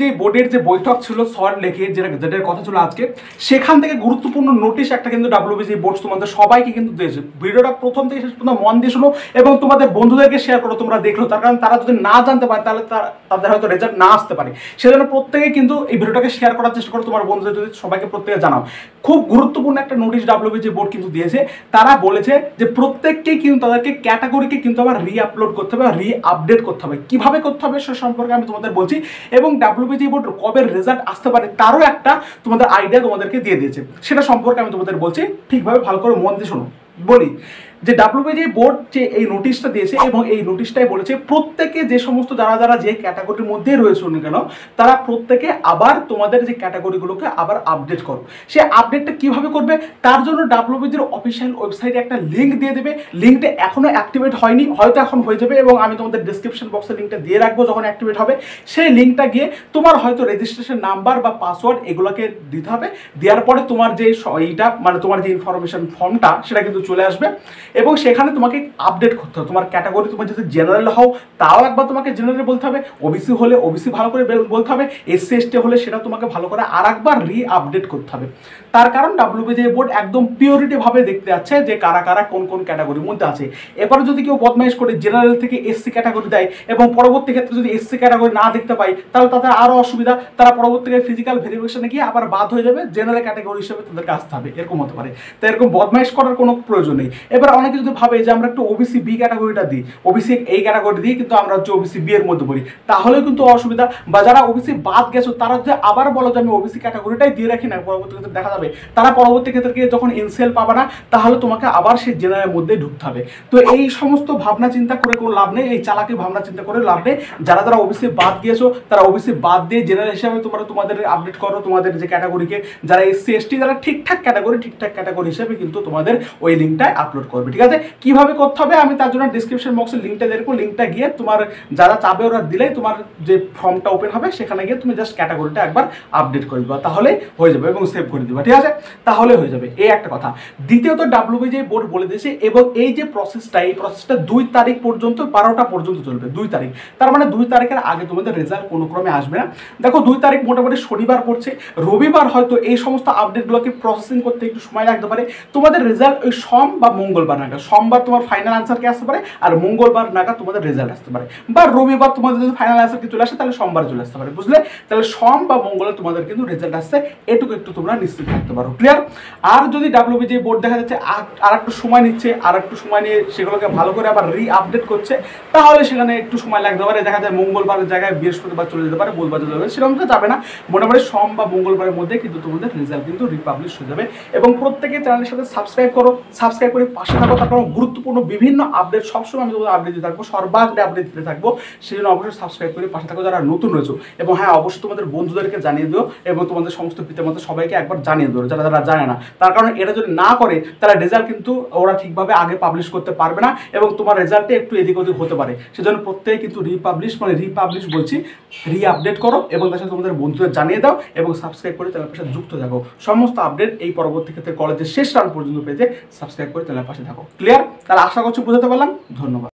যে বোর্ডের যে বৈঠক ছিল সল্ট লেকে, যেটার কথা ছিল আজকে, সেখান থেকে গুরুত্বপূর্ণ নোটিশ একটা কিন্তু ডাব্লিউবিজি বোর্ড তোমাদের সবাইকে কিন্তু দিয়েছে। ভিডিওটা প্রথম থেকে শেষ পর্যন্ত মন দিয়ে শোনো এবং তোমাদের বন্ধুদেরকে শেয়ার করো, তোমরা দেখলো, তার কারণ তারা যদি না জানতে পারে তাহলে তাদের হয়তো রেজাল্ট না আসতে পারে। সেজন্য প্রত্যেকে কিন্তু এই ভিডিওটাকে শেয়ার করার চেষ্টা করো, তোমার বন্ধুদের যদি সবাইকে প্রত্যেকে জানাও। খুব গুরুত্বপূর্ণ একটা নোটিশ ডাব্লিউবিজি বোর্ড কিন্তু দিয়েছে। তারা বলেছে যে প্রত্যেককেই কিন্তু তাদেরকে ক্যাটাগরিকে কিন্তু আবার রি-আপলোড করতে হবে, রি-আপডেট করতে হবে। কিভাবে করতে হবে সে সম্পর্কে আমি তোমাদের বলছি, এবং ডাব্লিউবিজি বোর্ড কবে রেজাল্ট আসতে পারে তারও একটা তোমাদের আইডিয়া তোমাদেরকে দিয়ে দিয়েছে, সেটা সম্পর্কে আমি তোমাদের বলছি। ঠিকভাবে ভালো করে মন দিয়ে শোনো। বলি যে ডাব্লিউবিজি বোর্ড যে এই নোটিশটা দিয়েছে এবং এই নোটিশটাই বলেছে প্রত্যেকে যে সমস্ত যারা যে ক্যাটাগরির মধ্যে রয়েছে না কেন, তারা প্রত্যেকে আবার তোমাদের যে ক্যাটাগরিগুলোকে আবার আপডেট করো। সে আপডেটটা কিভাবে করবে তার জন্য ডাব্লিউবিজির অফিসিয়াল ওয়েবসাইটে একটা লিঙ্ক দিয়ে দেবে। লিঙ্কটা এখনো অ্যাক্টিভেট হয়নি, হয়তো এখন হয়ে যাবে, এবং আমি তোমাদের ডিসক্রিপশন বক্সে লিঙ্কটা দিয়ে রাখবো। যখন অ্যাক্টিভেট হবে সেই লিঙ্কটা গিয়ে তোমার হয়তো রেজিস্ট্রেশন নাম্বার বা পাসওয়ার্ড এগুলোকে দিতে হবে। দেওয়ার পরে তোমার যে এইটা মানে তোমার যে ইনফরমেশন ফর্মটা সেটা কিন্তু চলে আসবে, এবং সেখানে তোমাকে আপডেট করতে হবে তোমার ক্যাটাগরি। তুমি যদি জেনারেল হও তাও একবার তোমাকে জেনারেল বলতে হবে, ওবিসি হলে ওবিসি ভালো করে বলতে হবে, এসসি এসটি হলে সেটা তোমাকে ভালো করে আর একবার রি-আপডেট করতে হবে। তার কারণ ডাব্লিউবিজি বোর্ড একদম পিওরিটি ভাবে দেখতে যাচ্ছে যে কারা কারা কোন কোন ক্যাটাগরির মধ্যে আছে। এবার যদি কেউ বদমাইশ করে জেনারেল থেকে এসসি ক্যাটাগরি দেয় এবং পরবর্তী ক্ষেত্রে যদি এসসি ক্যাটাগরি না দেখতে পাই তাহলে তাদের আরও অসুবিধা। তারা পরবর্তীতে ফিজিক্যাল ভেরিফিকেশনে গিয়ে আবার বাদ হয়ে যাবে, জেনারেল ক্যাটাগরি হিসেবে তাদেরকে আসতে হবে, এরকম হতে পারে। তাই এরকম বদমাইশ করার কোনো প্রয়োজন নেই। এবার অনেকে যদি ভাবে যে আমরা একটু ওবিসি বি ক্যাটাগরিটা দিই, ওবিসি এই ক্যাটাগরি দিই কিন্তু আমরা হচ্ছে ওবিসি বি এর মধ্যে পড়ি, তাহলেও কিন্তু অসুবিধা। বা যারা ওবিসি বাদ গেছো তারা যদি আবার বলো যে আমি ওবিসি ক্যাটাগরিটাই দিয়ে রাখি না, পরবর্তী ক্ষেত্রে দেখা যাবে তারা পরবর্তী ক্ষেত্রে যখন এনসিএল পাবে না তাহলে তোমাকে আবার সেই জেনারেলের মধ্যে ঢুকতে হবে। তো এই সমস্ত ভাবনা চিন্তা করে কোনো লাভ নেই, এই চালাকি ভাবনা চিন্তা করে লাভ নেই। যারা ওবিসি বাদ গিয়েছো তারা ওবিসি বাদ দিয়ে জেনারেল হিসাবে তোমরা তোমাদের আপডেট করো তোমাদের যে ক্যাটাগরিকে। যারা এসসি এসটি যারা ঠিকঠাক ক্যাটাগরি হিসেবে কিন্তু তোমাদের ওই লিঙ্কটায় আপলোড করবে। ঠিক আছে, কিভাবে করতে হবে আমি তার জন্য ডিসক্রিপশন বক্সে লিঙ্কটা দিয়ে রাখবো। লিঙ্কটা গিয়ে তোমার যারা চাবে ওরা দিলেই তোমার যে ফর্মটা ওপেন হবে সেখানে গিয়ে তুমি জাস্ট ক্যাটাগরিটা একবার আপডেট করে দিবা, তাহলে হয়ে যাবে, এবং সেভ করে দিবা। ঠিক আছে, তাহলে হয়ে যাবে, এই একটা কথা। দ্বিতীয়ত ডাব্লিউবিজি বোর্ড বলে দিয়েছে এবং এই যে প্রসেসটা 2 তারিখ পর্যন্ত 12টা পর্যন্ত চলবে। 2 তারিখ, তার মানে 2 তারিখের আগে তোমাদের রেজাল্ট কোনো ক্রমে আসবে না। দেখো 2 তারিখ মোটামুটি শনিবার পড়ছে, রবিবার হয়তো এই সমস্ত আপডেটগুলোকে প্রসেসিং করতে একটু সময় লাগতে পারে। তোমাদের রেজাল্ট ওই সোম বা মঙ্গলবার নাগাদ, সোমবার তোমার ফাইনাল আনসার কে আসতে পারে আর মঙ্গলবার নাগাদ তোমাদের রেজাল্ট আসতে পারে, বা রবিবার তোমাদের যদি ফাইনাল আনসার কি চলে আসে তাহলে সোমবার চলে আসতে পারে, বুঝলে? তাহলে সোম বা মঙ্গলে তোমাদের কিন্তু রেজাল্ট আসছে, এটুকু একটু তোমরা নিশ্চিত থাকতে পারো। ক্লিয়ার? আর যদি ডাব্লিউবিজি বোর্ড দেখা যাচ্ছে আর একটু সময় নিচ্ছে, আর একটু সময় নিয়ে সেগুলোকে ভালো করে আবার রি-আপডেট করছে, তাহলে সেখানে একটু সময় লাগতে পারে। দেখা যায় মঙ্গলবারের জায়গায় বৃহস্পতিবার চলে যেতে পারে, বুধবার চলে যাবে, সেরকম তো যাবে না। মোটামুটি সোম বা মঙ্গলবারের মধ্যে কিন্তু তোমাদের রেজাল্ট কিন্তু রিপাবলিশ হয়ে যাবে। এবং প্রত্যেকে চ্যানেলের সাথে সাবস্ক্রাইব করো, সাবস্ক্রাইব করে পাশে থাকো, তার কারণ গুরুত্বপূর্ণ বিভিন্ন আপডেট সবসময় আমি তোমাদের আপডেট দিতে থাকবো, সর্বাগ্রে আপডেট দিতে থাকবো। সেই জন্য অবশ্যই সাবস্ক্রাইব করে পাশে থাকো যারা নতুন রয়েছে। এবং হ্যাঁ, অবশ্যই তোমাদের বন্ধুদেরকে জানিয়ে দিও এবং তোমাদের সমস্ত পিতামাতা সবাইকে একবার জানিয়ে দিও যারা জানে না। তার কারণ এটা যদি না করে তাহলে রেজাল্ট কিন্তু ওরা ঠিকভাবে আগে পাবলিশ করতে পারবে না এবং তোমার রেজাল্টে একটু এদিক ওদিক হতে পারে। সেজন্য প্রত্যেকে কিন্তু রিপাবলিশ বলছি, রি-আপডেট করো এবং তার সাথে তোমাদের বন্ধুদের জানিয়ে দাও এবং সাবস্ক্রাইব করে চ্যানেলের পাশে যুক্ত থাকো। সমস্ত আপডেট এই পরবর্তী ক্ষেত্রে কলেজের শেষ রান পর্যন্ত পেতে সাবস্ক্রাইব করে চ্যানেলের পাশে থাকো। ক্লিয়ার? তাহলে আশা করছি বুঝাতে পারলাম। ধন্যবাদ।